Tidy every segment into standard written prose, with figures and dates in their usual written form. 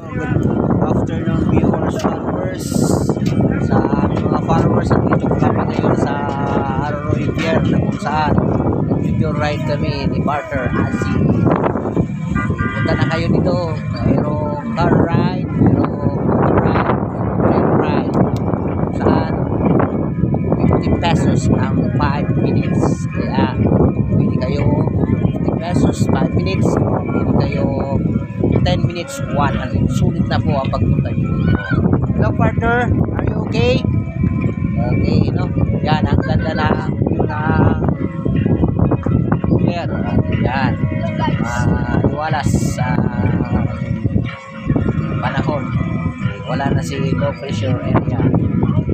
Good afternoon viewers, followers. Sa mga followers, andito kami ngayon sa Arroyo Pier na kung saan video ride kami ni Barter Asi. Punta na kayo dito. Mayroong car ride, mayroong motor ride, train ride. Saan 50 pesos ang 5 minutes. Kaya pili kayo 50 pesos 5 minutes. Pili kayo 10 minutes 100. Sulit na po ang pagpunta dito. Hello partner, are you okay? Okay, no? Yan, ang ganda na view na pier. Yan, liwalas sa panahon. Wala na si low pressure area.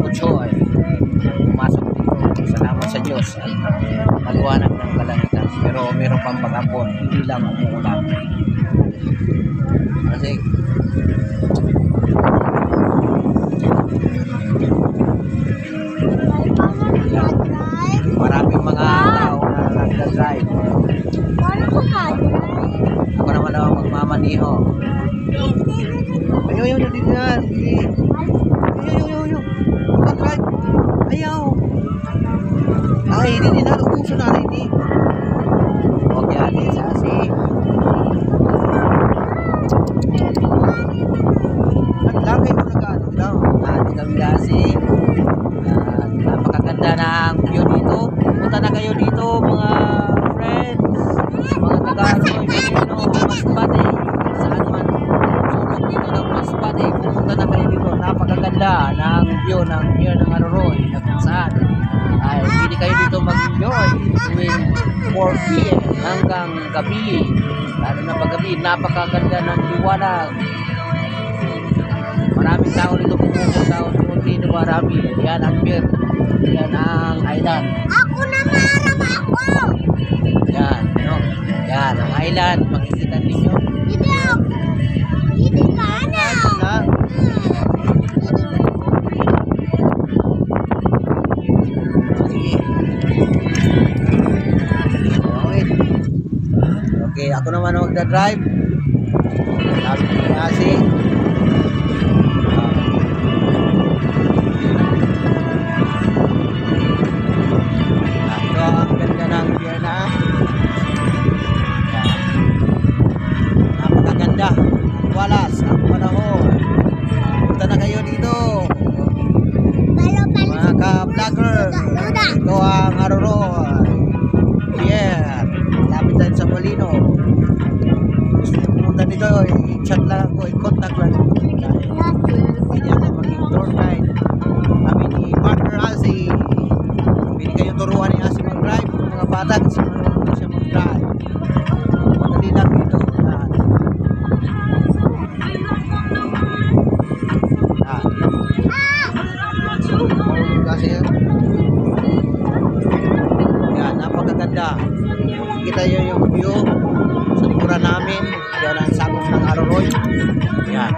Mucho ay pumasok dito. Salamat sa Diyos ay maliwanag ng kalangitan. Pero meron pang pag-apon, hindi lang umuulan. Kasi yan, maraming mga tao na nagdadrive. Ako naman ako magmamaniho. Ayaw, dito na. Ayaw. Mag-drive. Ayaw. Ay, hindi na. Uso na rin eh. Okay, alis. Asi. Lagay mo na gano'n daw. Ati kami kasi napakaganda ng view dito. Punta na kayo dito mga friends, mga taga-Arroyo Pilipino, Masbate, saan man sulok dito ng Masbate. Pumunta na kayo dito. Napakaganda ng view ng Arroyo na kung saan ay pili kayo dito mag-enjoy tuwing 4 PM hanggang gabi. Lalo na paggabi, napakaganda ng liwanag. Maraming tao dito pumunta, unti na marami. Yan ang pier. Yan ang island. Ako naman, ako! Yan, no? Yan ang island. Makikita ninyo. Hindi ka na! Okay, ako naman ang magdadrive. Sabi ko kasi ito ang ganda ng pier na. Napakaganda. Walas ang panahon. Punta na kayo dito mga ka-vlogger. Ito ang Arroyo Pier. Lapit tayo sa Molino. Gusto nyo pumunta dito, i-chat lang ako, i-contact lang ako. Pwede natin maging tour guide. Kami ni Barter Asi. Pwede kayo turuan ni Asi mag-drive. Mga bata kasi marunong siya mag-drive. Madali lang dito. Kasi yan, napakaganda. Kita nyo yung view sa likuran namin. Yan ang sabong ng Arroyo. Yan,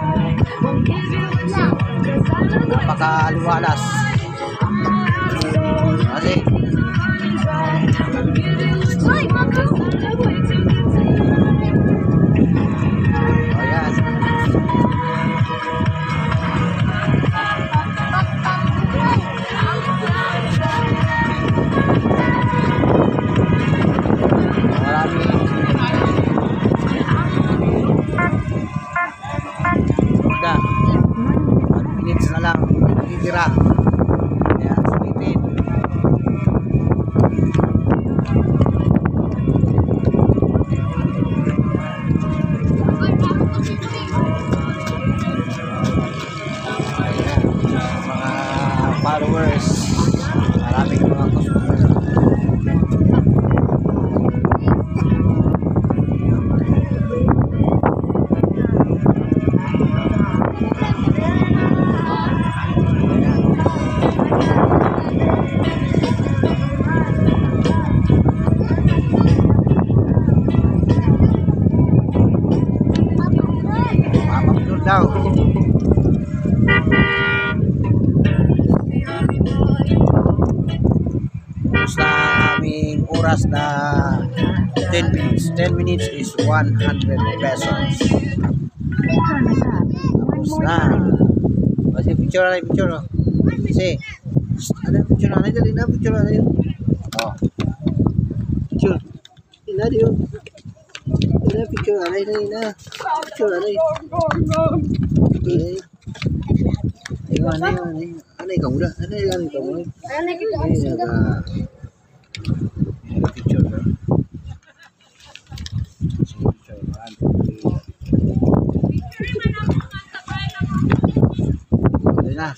napakaliwalas kasi ayan. Minutes na lang natitira. Kaya sulitin. Ayan, mga followers, maraming mga customers. Daw. Sa aming oras na 10 minutes. 10 minutes is 100 pesos. Tapos na. Kasi picture na, picture. Oh. Kasi, ano yung picture na? Dali na, picture na yun. Oh. Picture. Ina yun. Ina, picture na, ina. Picture na, ina. Ano ikaw muna? Ano ikaw muna? Picture na. Na.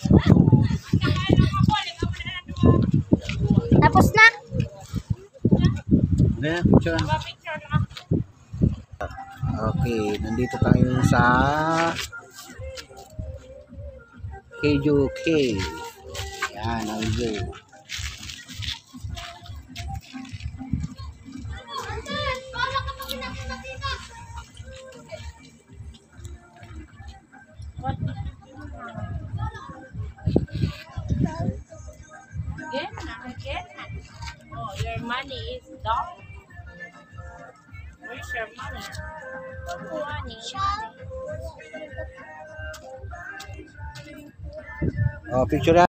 Tapos na. Ayan, picture. Okay, nandito tayo sa KJK. Yan, ang view. Again? Oh, your money is gone. Where's your money? Money. Oh, picture na.